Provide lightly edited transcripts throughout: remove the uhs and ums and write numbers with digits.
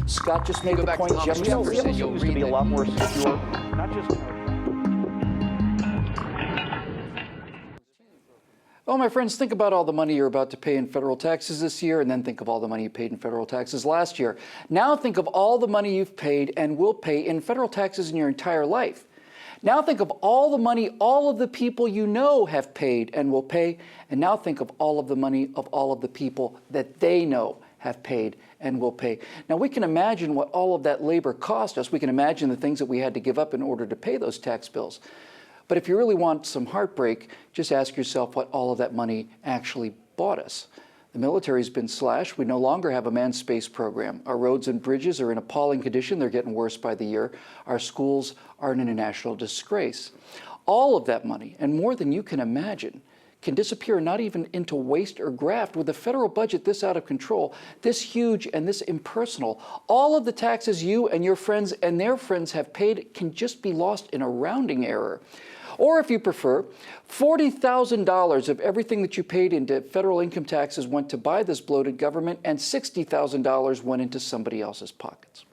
Scott just made the point. Jefferson used to be a lot more secure, not just. Oh, my friends, think about all the money you're about to pay in federal taxes this year, and then think of all the money you paid in federal taxes last year. Now think of all the money you've paid and will pay in federal taxes in your entire life. Now think of all the money all of the people you know have paid and will pay, and now think of all of the money of all of the people that they know have paid and will pay. Now we can imagine what all of that labor cost us. We can imagine the things that we had to give up in order to pay those tax bills. But if you really want some heartbreak, just ask yourself what all of that money actually bought us. The military's been slashed. We no longer have a manned space program. Our roads and bridges are in appalling condition. They're getting worse by the year. Our schools are an international disgrace. All of that money, and more than you can imagine, can disappear not even into waste or graft. With a federal budget this out of control, this huge and this impersonal, all of the taxes you and your friends and their friends have paid can just be lost in a rounding error. Or if you prefer, $40,000 of everything that you paid into federal income taxes went to buy this bloated government, and $60,000 went into somebody else's pockets.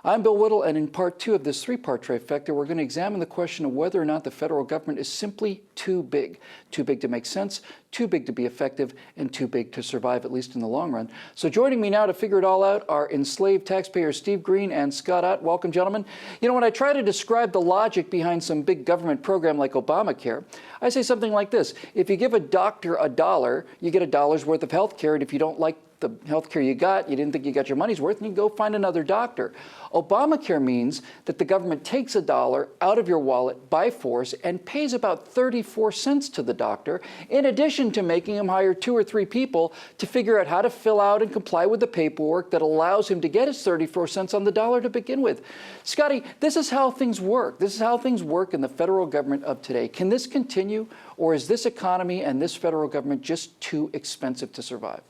I'm Bill Whittle, and in part two of this three-part trifecta, we're going to examine the question of whether or not the federal government is simply too big to make sense, too big to be effective, and too big to survive, at least in the long run. So joining me now to figure it all out are enslaved taxpayers Steve Green and Scott Ott. Welcome, gentlemen. You know, when I try to describe the logic behind some big government program like Obamacare, I say something like this. If you give a doctor $1, you get $1 worth of health care, and if you don't like the health care you got, you didn't think you got your money's worth, and you go find another doctor. Obamacare means that the government takes $1 out of your wallet by force and pays about 34 cents to the doctor, in addition to making him hire 2 or 3 people to figure out how to fill out and comply with the paperwork that allows him to get his 34 cents on the dollar to begin with. Scotty, this is how things work. This is how things work in the federal government of today. Can this continue, or is this economy and this federal government just too expensive to survive?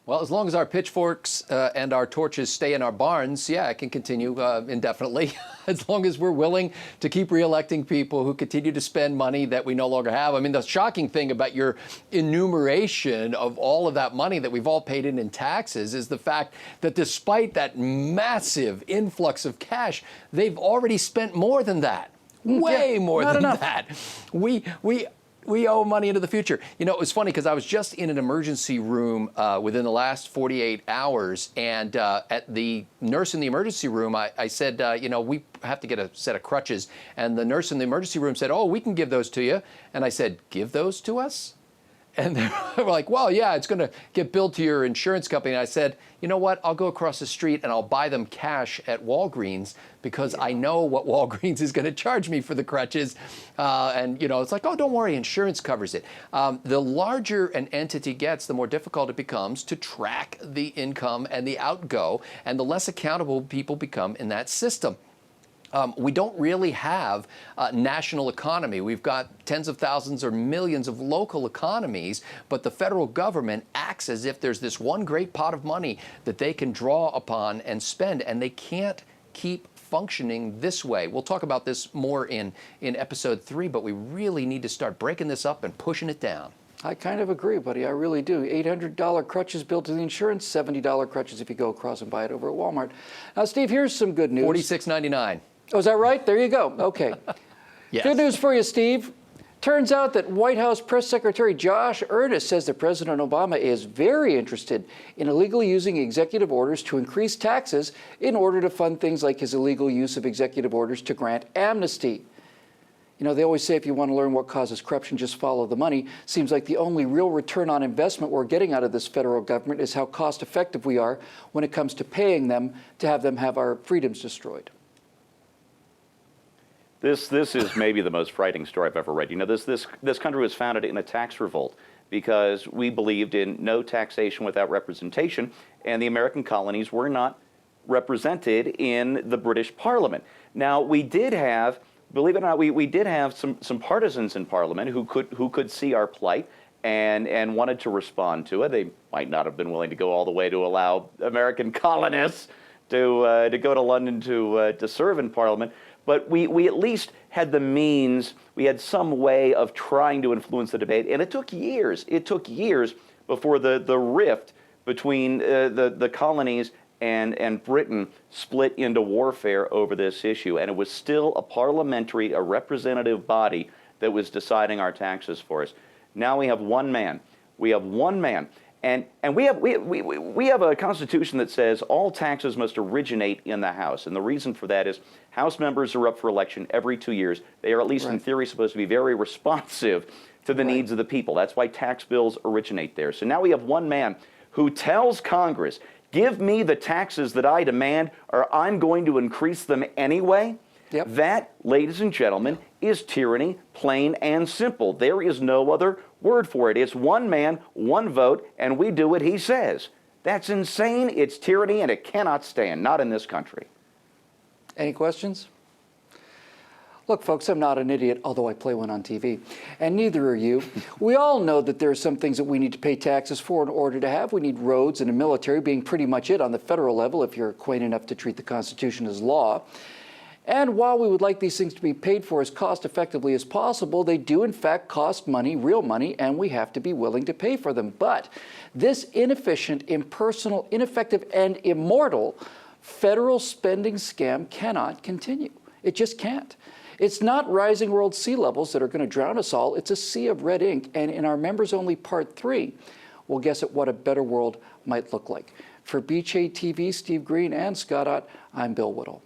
Well, as long as our pitchforks and our torches stay in our barns, yeah, it can continue indefinitely. As long as we're willing to keep reelecting people who continue to spend money that we no longer have. I mean, the shocking thing about your enumeration of all of that money that we've all paid in taxes is the fact that despite that massive influx of cash, they've already spent more than that. Way more than that. We owe money into the future. You know, it was funny because I was just in an emergency room within the last 48 hours, and at the nurse in the emergency room, I said, you know, we have to get a set of crutches. And the nurse in the emergency room said, oh, we can give those to you. And I said, give those to us? And they were like, well, yeah, it's going to get billed to your insurance company. And I said, you know what? I'll go across the street and I'll buy them cash at Walgreens because I know what Walgreens is going to charge me for the crutches. And, you know, it's like, oh, don't worry, insurance covers it. The larger an entity gets, the more difficult it becomes to track the income and the outgo, and the less accountable people become in that system. We don't really have a national economy. We've got tens of thousands or millions of local economies, but the federal government acts as if there's this one great pot of money that they can draw upon and spend, and they can't keep functioning this way. We'll talk about this more in episode 3, but we really need to start breaking this up and pushing it down. I kind of agree, buddy. I really do. $800 crutches billed to the insurance, $70 crutches if you go across and buy it over at Walmart. Now, Steve, here's some good news. $46.99. Oh, is that right? There you go. Okay. Yes. Good news for you, Steve. Turns out that White House Press Secretary Josh Earnest says that President Obama is very interested in illegally using executive orders to increase taxes in order to fund things like his illegal use of executive orders to grant amnesty. You know, they always say if you want to learn what causes corruption, just follow the money. Seems like the only real return on investment we're getting out of this federal government is how cost effective we are when it comes to paying them to have them have our freedoms destroyed. This is maybe the most frightening story I've ever read. You know, this country was founded in a tax revolt because we believed in no taxation without representation, and the American colonies were not represented in the British Parliament. Now, we did have, believe it or not, we did have some partisans in Parliament who could see our plight and wanted to respond to it. They might not have been willing to go all the way to allow American colonists to go to London to serve in Parliament. But we at least had the means, we had some way of trying to influence the debate, and it took years. It took years before the rift between the colonies and Britain split into warfare over this issue, and it was still a parliamentary, a representative body that was deciding our taxes for us. Now we have one man. We have one man. And we have a constitution that says all taxes must originate in the House. And the reason for that is House members are up for election every 2 years. They are, at least in theory, supposed to be very responsive to the needs of the people. That's why tax bills originate there. So now we have one man who tells Congress, give me the taxes that I demand, or I'm going to increase them anyway. Yep. That, ladies and gentlemen, is tyranny, plain and simple. There is no other word for it. It's one man, one vote, and we do what he says. That's insane, it's tyranny, and it cannot stand, not in this country. Any questions? Look, folks, I'm not an idiot, although I play one on TV, and neither are you. We all know that there are some things that we need to pay taxes for in order to have. We need roads and a military being pretty much it on the federal level if you're quaint enough to treat the Constitution as law. And while we would like these things to be paid for as cost effectively as possible, they do in fact cost money, real money, and we have to be willing to pay for them. But this inefficient, impersonal, ineffective, and immortal federal spending scam cannot continue. It just can't. It's not rising world sea levels that are going to drown us all. It's a sea of red ink. And in our members-only Part 3, we'll guess at what a better world might look like. For BCHA TV, Steve Green and Scott Ott, I'm Bill Whittle.